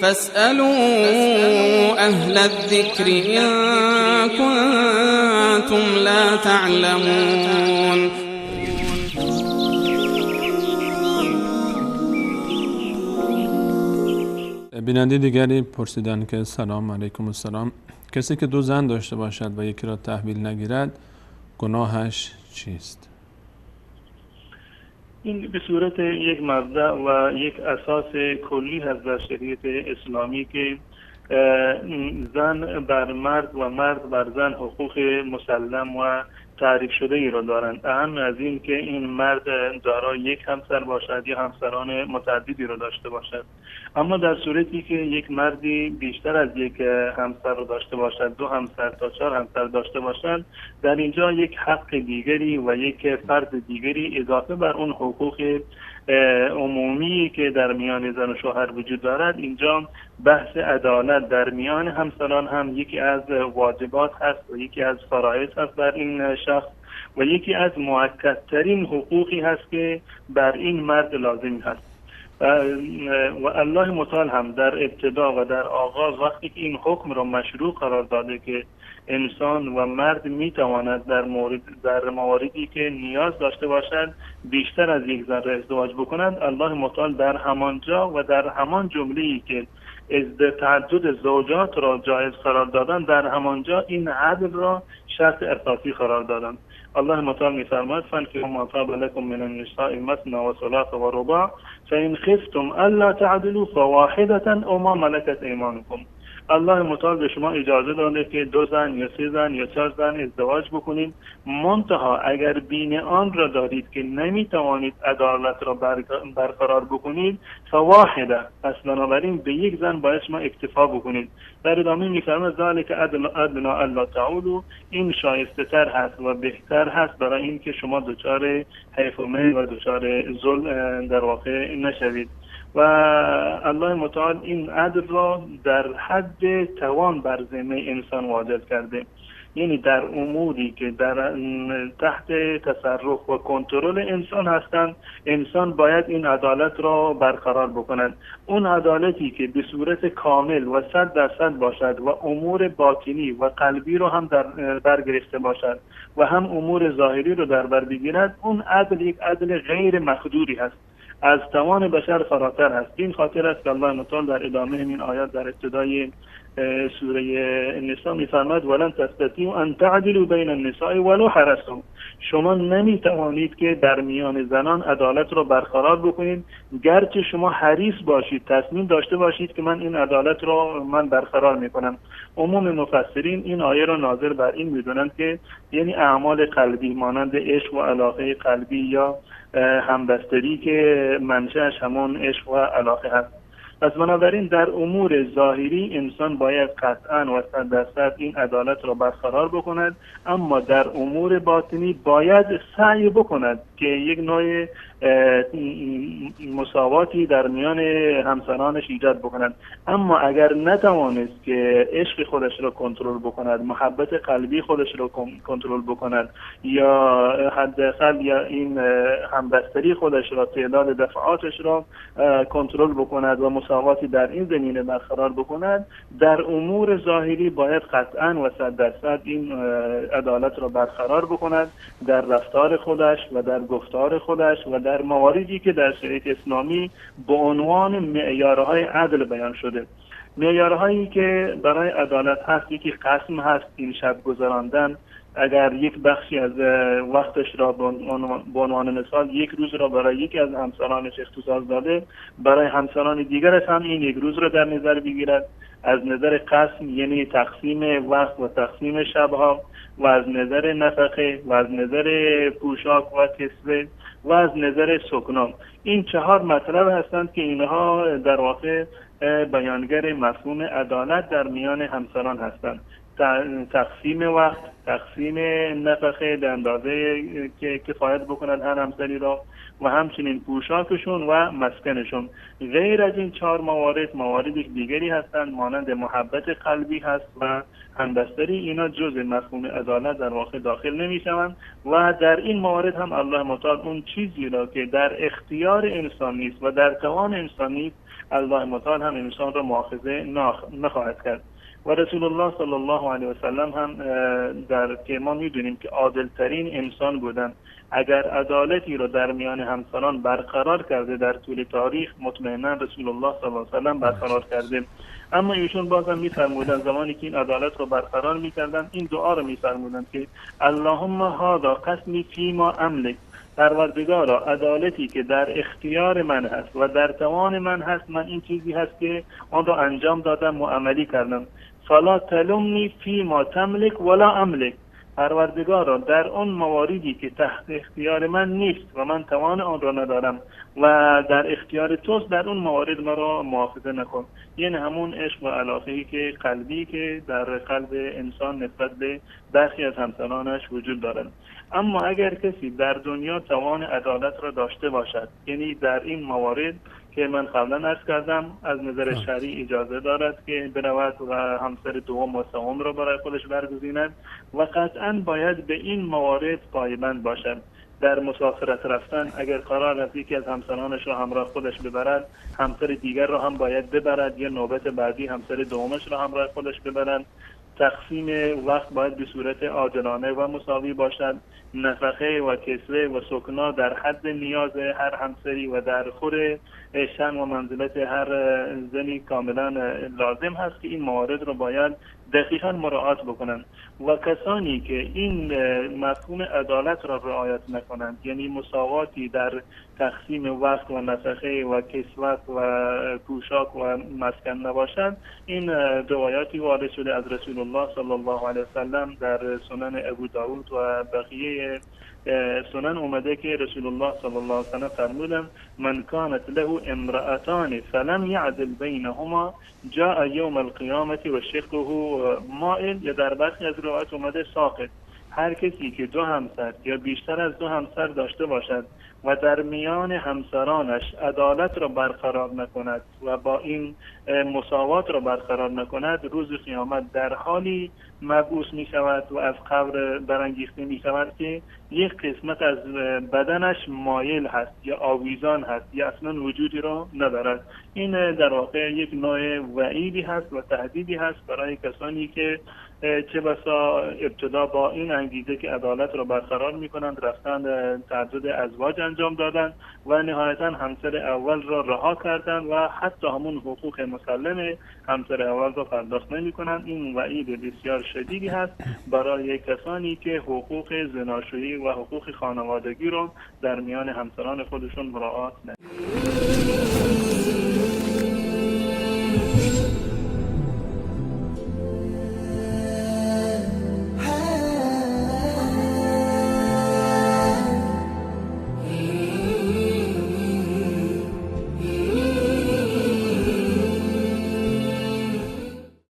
فاسألوا أهل الذكر إن كنتم لا تعلمون. بیننده دیگری پرسیدند که سلام علیکم السلام، کسی که 2 زن داشته باشد و یکی را تحویل نگیرد گناهش چیست؟ این به صورت یک مبدأ و یک اساس کلی هست در شریعت اسلامی که زن بر مرد و مرد بر زن حقوق مسلم و تعریف شده ای را دارند. اهم از این که این مرد دارای یک همسر باشد یا همسران متعددی را داشته باشد. اما در صورتی که یک مردی بیشتر از یک همسر را داشته باشد، 2 همسر تا 4 همسر داشته باشد، در اینجا یک حق دیگری و یک فرض دیگری اضافه بر اون حقوق عمومی که در میان زن و شوهر وجود دارد، اینجا بحث عدالت در میان همسران هم یکی از واجبات هست و یکی از فرایض هست بر این شخص و یکی از مؤکدترین حقوقی هست که بر این مرد لازمی هست. و الله متعال هم در ابتدا و در آغاز وقتی که این حکم را مشروع قرار داده که انسان و مرد میتواند در مواردی که نیاز داشته باشند بیشتر از یک زن را ازدواج بکنند، الله متعال در همانجا و در همان جمله‌ای که تعدد زوجات را جایز قرار دادن، در همانجا این عدل را شرط اساسی قرار دادن. الله متعال می‌فرماید فانکحوا ما طاب لكم من النساء مثنى وثلاث ورباع فإن خفتم ألا تعدلوا فواحدة أو ما ملكت أيمانكم. الله متعال به شما اجازه داده که 2 زن یا 3 زن یا 4 زن ازدواج بکنید، منتها اگر بین آن را دارید که نمیتوانید عدالت را برقرار بکنید فواحده، پس بنابراین به یک زن باید شما اکتفا بکنید. در ادامه میفرماید ذلک ادنا الا تعولوا، این شایسته تر هست و بهتر هست برای این که شما دچار حیف و میل و دچار ظلم در واقع نشوید. و الله متعال این عدل را در حد توان بر ذمه انسان واجب کرده، یعنی در اموری که در تحت تصرف و کنترل انسان هستند، انسان باید این عدالت را برقرار بکند. اون عدالتی که به صورت کامل و 100% باشد و امور باطنی و قلبی رو هم در بر گرفته باشد و هم امور ظاهری رو در بر بگیرد، اون عدل یک عدل غیر مقدوری هست، از توان بشر فراتر هست. این خاطر است که الله متعال در ادامه این آیات در ابتدای سوره النساء می‌فرماید ولن تستطیعوا ان تعدلوا بین النساء ولو حرصتم، شما نمیتوانید که در میان زنان عدالت را برقرار بکنید گرچه شما حریص باشید، تصمیم داشته باشید که من این عدالت را برقرار میکنم. عموم مفسرین این آیه را ناظر بر این میدونند که یعنی اعمال قلبی مانند عشق و علاقه قلبی یا همبستری که منشأش همون عشق و علاقه هست. پس بنابراین در امور ظاهری انسان باید قطعاً و 100% این عدالت را برقرار بکند، اما در امور باطنی باید سعی بکند که یک نوع مساواتی در میان همسرانش ایجاد بکند. اما اگر نتوانست که عشق خودش را کنترل بکند، محبت قلبی خودش را کنترل بکند یا حداقل یا این همبستری خودش را، تعداد دفعاتش را کنترل بکند و مساواتی در این زمینه برقرار بکند، در امور ظاهری باید قطعاً و 100% این عدالت را برقرار بکند در رفتار خودش و در گفتار خودش و در مواردی که در شریعت اسلامی به عنوان معیارهای عدل بیان شده. معیارهایی که برای عدالت هست، یکی قسم هست، این شب گذراندن. اگر یک بخشی از وقتش را به عنوان مثال 1 روز را برای یکی از همسرانش اختصاص داده، برای همسران دیگرش هم این 1 روز را در نظر بگیرد. از نظر قسم یعنی تقسیم وقت و تقسیم شبها، و از نظر نفقه و از نظر پوشاک و کسوه و از نظر سکنا. این 4 مطلب هستند که اینها در واقع بیانگر مفهوم عدالت در میان همسران هستند. تقسیم وقت، تقسیم نفقه به اندازه که کفایت بکنند هر همسری را، و همچنین پوشاکشون و مسکنشون. غیر از این 4 موارد دیگری هستند مانند محبت قلبی هست و همبستری. اینا جز مفهوم عدالت در واقع داخل نمیشوند و در این موارد هم الله متعال اون چیزی را که در اختیار انسان نیست و در توان انسان نیست، الله متعال هم انسان را مؤاخذه نخواهد کرد. و رسول الله صلی الله علیه و سلم هم در که ما میدونیم که عادل ترین انسان بودن، اگر عدالتی رو در میان همسران برقرار کرده در طول تاریخ، مطمئنا رسول الله صلی الله علیه و سلم برقرار کرده. اما ایشون بازم میفرمودن زمانی که این عدالت رو برقرار میکردن این دعا رو میفرمودن که اللهم هذا قسمی فیما املک، پروردگارا عدالتی که در اختیار من هست و در توان من هست، من این چیزی هست که آن را انجام دادم و عملی کردم. فلا تلمنی فیما تملک ولا املک، پروردگارا در اون مواردی که تحت اختیار من نیست و من توان آن را ندارم و در اختیار توست، در اون موارد مرا مؤاخذه نکن. یعنی همون عشق و علاقه‌ای که قلبی که در قلب انسان نسبت به برخی از همسرانش وجود دارد. اما اگر کسی در دنیا توان عدالت را داشته باشد، یعنی در این موارد که من قبلا عرض کردم از نظر شرعی اجازه دارد که برود و همسر دوم و سوم را برای خودش برگزیند و قطعا باید به این موارد پایبند باشد. در مسافرت رفتن اگر قرار است یکی از همسرانش را همراه خودش ببرد، همسر دیگر را هم باید ببرد یا نوبت بعدی همسر دومش را همراه خودش ببرد. تقسیم وقت باید به صورت عادلانه و مساوی باشد. نفقه و کسوه و سکنا در حد نیاز هر همسری و در خور شأن و منزلت هر زنی کاملا لازم هست که این موارد رو باید دقیقاً مراعات بکنند. و کسانی که این مفهوم عدالت را رعایت نکنند، یعنی مساواتی در تقسیم وقت و نفقه و کسوت و پوشاک و مسکن نباشد، این روایاتی وارد شده از رسول الله صلی الله علیه وسلم در سنن ابو داود و بقیه سنن اومده که رسول الله صلی الله علیه وسلم فرمودند من کانت له امرأتان فلم یعدل بینهما جاء یوم القیامة و شقه مائل، یا در برخی از روایات اومده ساقط. هر کسی که 2 همسر یا بیشتر از 2 همسر داشته باشد و در میان همسرانش عدالت را برقرار نکند و با این مساوات را برقرار نکند، روز قیامت در حالی مبعوث می شود و از قبر برانگیخته می شود که یک قسمت از بدنش مایل هست یا آویزان هست یا اصلا وجودی را ندارد. این در واقع یک نوع وعیدی هست و تهدیدی هست برای کسانی که چه بسا ابتدا با این انگیزه که عدالت را برقرار می کنند رفتن تعدد ازواج انجام دادن و نهایتا همسر اول را رها کردن و حتی همون حقوق مسلم همسر اول را پرداخت نمی کنند. این وعید بسیار شدیدی هست برای کسانی که حقوق زناشویی و حقوق خانوادگی را در میان همسران خودشون مراعات نمی کنند.